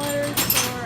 $5 for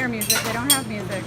a music. They don't have music.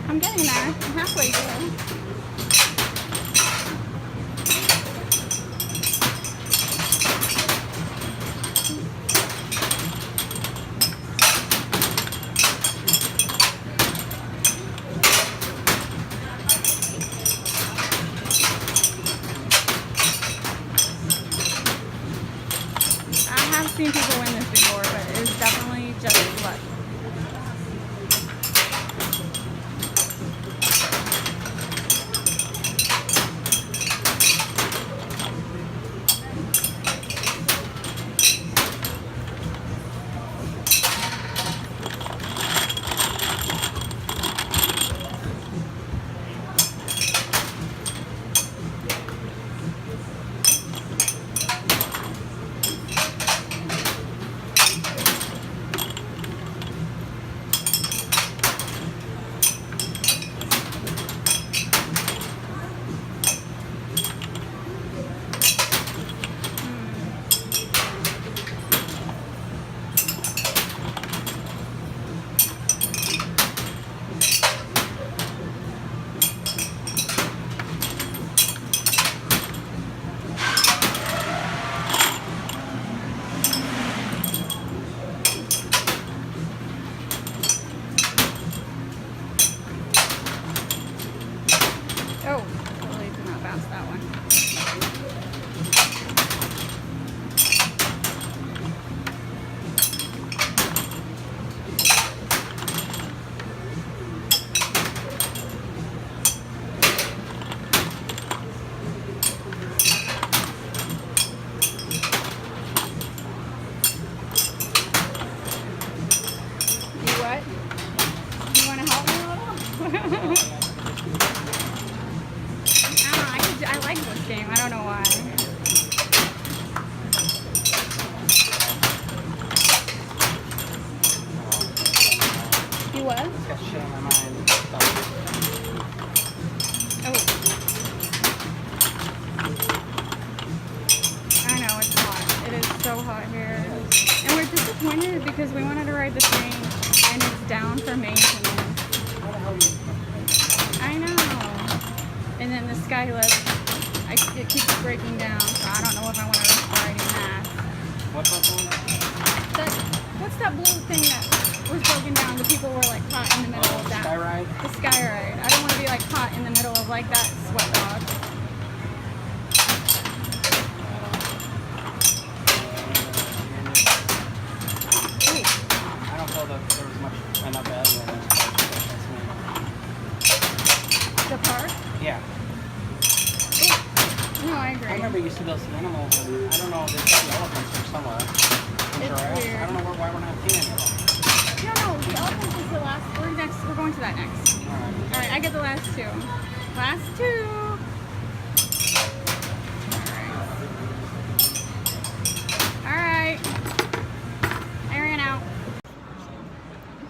I'm getting there. I'm halfway there. I have seen people win this before, but it was definitely just luck. I like this game. I don't know why. You what? Got shit on my mind. Oh. I know, it's hot. It is so hot here. And we're disappointed because we wanted to ride the train and it's down for maintenance. I know. And then the sky lift, it keeps breaking down, so I don't know if I want to risk riding that. What's that one? What's that blue thing that was broken down? The people were like caught in the middle of that. Sky ride? The sky ride. I don't want to be like caught in the middle of like that sweat lodge. I don't feel that there was enough value in it. The park? Yeah. No, I agree. I remember you used to be able to see animals, and I don't know, there's probably elephants or somewhere. It's weird. I don't know why we're not seeing any of them. No, the elephant is the last. We're going to that next. Alright, I get the last two. Last two. Alright. I ran out.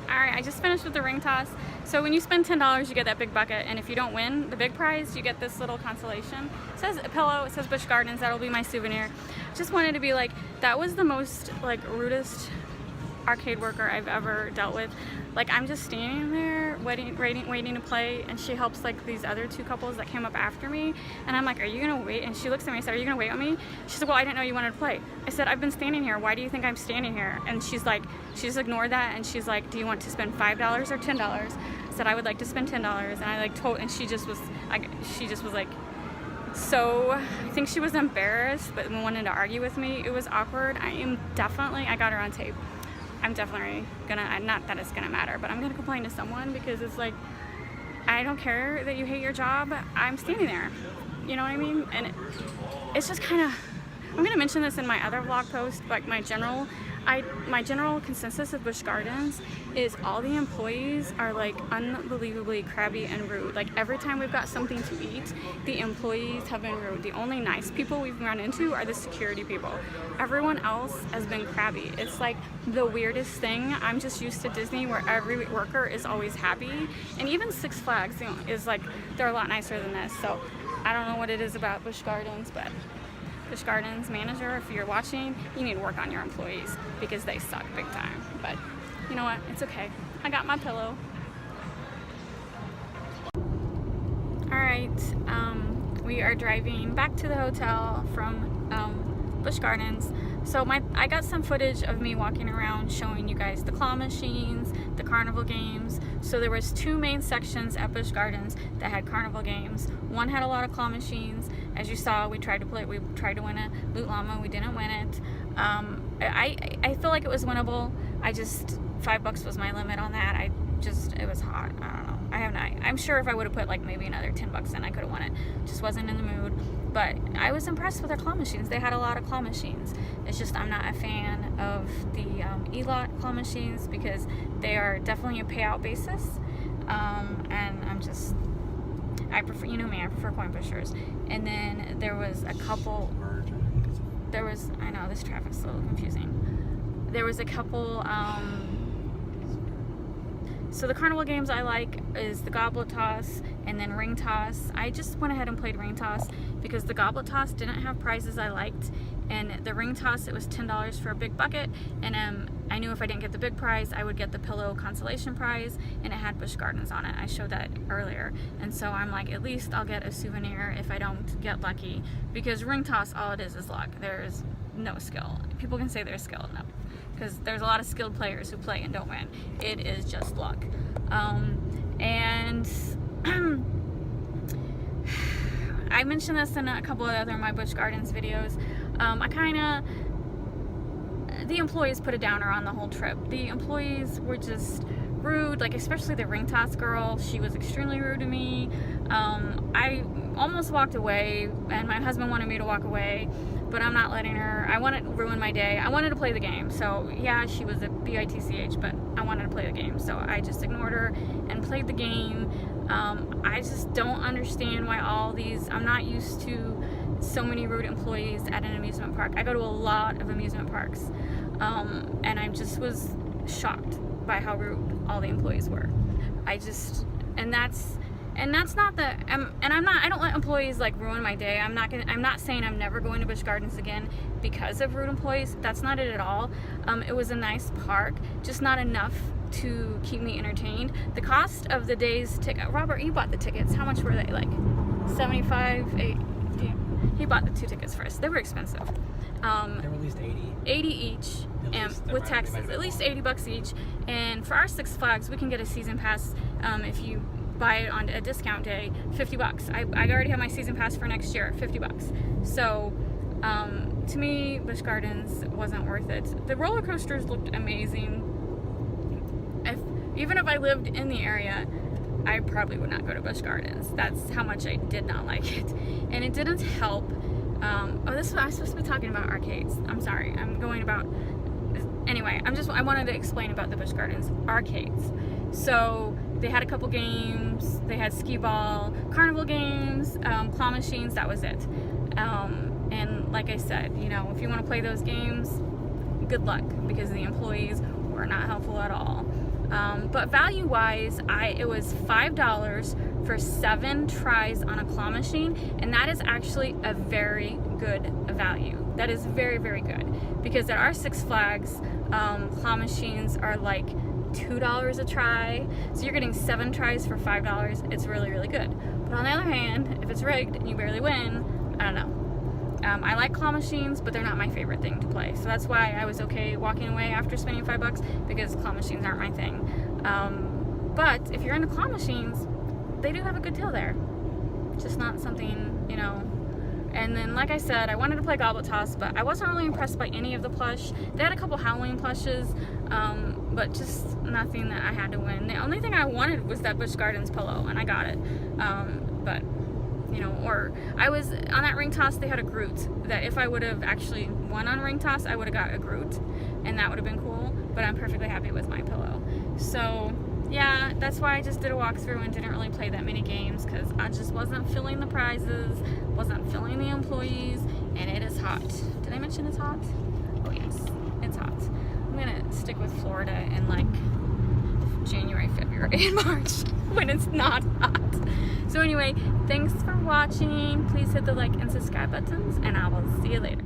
Alright, I just finished with the ring toss. So when you spend $10, you get that big bucket, and if you don't win the big prize, you get this little consolation. It says a pillow, it says Busch Gardens, that'll be my souvenir. Just wanted to be like, that was the most like rudest arcade worker I've ever dealt with. Like, I'm just standing there waiting to play, and she helps like these other two couples that came up after me, and I'm like, are you gonna wait? And she looks at me and said, are you gonna wait on me? She said, well, I didn't know you wanted to play. I said, I've been standing here, why do you think I'm standing here? And she's like, she just ignored that, and she's like, do you want to spend $5 or $10? I said, I would like to spend $10, and I like told, and she just was like, so I think she was embarrassed, but wanted to argue with me. It was awkward. I got her on tape. I'm definitely gonna, not that it's gonna matter, but I'm gonna complain to someone, because it's like, I don't care that you hate your job, I'm standing there, you know what I mean? And it's just kind of, I'm gonna mention this in my other vlog post, like my general consensus of Busch Gardens is all the employees are like unbelievably crabby and rude. Like, every time we've got something to eat, the employees have been rude. The only nice people we've run into are the security people. Everyone else has been crabby. It's like the weirdest thing. I'm just used to Disney, where every worker is always happy, and even Six Flags, you know, is like, they're a lot nicer than this. So I don't know what it is about Busch Gardens, but Busch Gardens manager, if you're watching, you need to work on your employees, because they suck big time. But you know what? It's okay. I got my pillow. Alright, we are driving back to the hotel from Busch Gardens. So I got some footage of me walking around showing you guys the claw machines, the carnival games. So there was two main sections at Busch Gardens that had carnival games. One had a lot of claw machines. As you saw, we tried to win a Loot Llama. We didn't win it. I feel like it was winnable. $5 was my limit on that. It was hot. I don't know. I'm sure if I would have put like maybe another $10 in, I could have won it. Just wasn't in the mood. But I was impressed with their claw machines. They had a lot of claw machines. It's just I'm not a fan of the E-Lot claw machines, because they are definitely a payout basis. And I prefer, you know me, I prefer coin pushers. And then there was a couple, I know this traffic's a little confusing. There was a couple, so the carnival games I like is the goblet toss and then ring toss. I just went ahead and played ring toss because the goblet toss didn't have prizes I liked, and the ring toss, it was $10 for a big bucket, and I knew if I didn't get the big prize, I would get the pillow consolation prize, and it had Busch Gardens on it. I showed that earlier, and so I'm like, at least I'll get a souvenir if I don't get lucky, because ring toss, all it is luck. There's no skill. People can say they're skilled, no, because there's a lot of skilled players who play and don't win. It is just luck. And I mentioned this in a couple of other my Busch Gardens videos. The employees put a downer on the whole trip. The employees were just rude, like especially the ring toss girl. She was extremely rude to me. I almost walked away, and my husband wanted me to walk away, but I'm not letting her. I wanted to ruin my day. I wanted to play the game. So yeah, she was a BITCH, but I wanted to play the game. So I just ignored her and played the game. I just don't understand why all these, I'm not used to so many rude employees at an amusement park. I go to a lot of amusement parks, and I just was shocked by how rude all the employees were. And that's not the, I don't let employees like ruin my day. I'm not saying I'm never going to Busch Gardens again because of rude employees. That's not it at all. It was a nice park, just not enough to keep me entertained. The cost of the day's ticket, Robert, you bought the tickets. How much were they? Like 75, 8, yeah. He bought the 2 tickets for us. They were expensive. They were at least 80. 80 each, and with taxes, at least $80 each. And for our Six Flags, we can get a season pass if you buy it on a discount day, $50. I already have my season pass for next year, $50. So to me, Busch Gardens wasn't worth it. The roller coasters looked amazing. Even if I lived in the area, I probably would not go to Busch Gardens. That's how much I did not like it. And it didn't help. This is what I was supposed to be talking about, arcades. I'm sorry, I'm going about, anyway, I wanted to explain about the Busch Gardens arcades. So they had a couple games, they had skee ball, carnival games, claw machines, that was it. And like I said, you know, if you want to play those games, good luck, because the employees were not helpful at all. But value-wise, it was $5 for 7 tries on a claw machine, and that is actually a very good value. That is very, very good, because at our Six Flags, claw machines are like $2 a try, so you're getting 7 tries for $5. It's really, really good. But on the other hand, if it's rigged and you barely win, I don't know. I like claw machines, but they're not my favorite thing to play. So that's why I was okay walking away after spending $5, because claw machines aren't my thing. But if you're into claw machines, they do have a good deal there. Just not something, you know. And then, like I said, I wanted to play Goblet Toss, but I wasn't really impressed by any of the plush. They had a couple Halloween plushes, but just nothing that I had to win. The only thing I wanted was that Busch Gardens pillow, and I got it. But you know, or I was on that Ring Toss, they had a Groot that if I would have actually won on Ring Toss, I would have got a Groot, and that would have been cool. But I'm perfectly happy with my pillow. So yeah, that's why I just did a walkthrough and didn't really play that many games, because I just wasn't feeling the prizes, wasn't feeling the employees, and it is hot. Did I mention it's hot? Oh yes, it's hot. I'm gonna stick with Florida in like January, February, and March when it's not hot. So anyway, thanks for watching. Please hit the like and subscribe buttons, and I will see you later.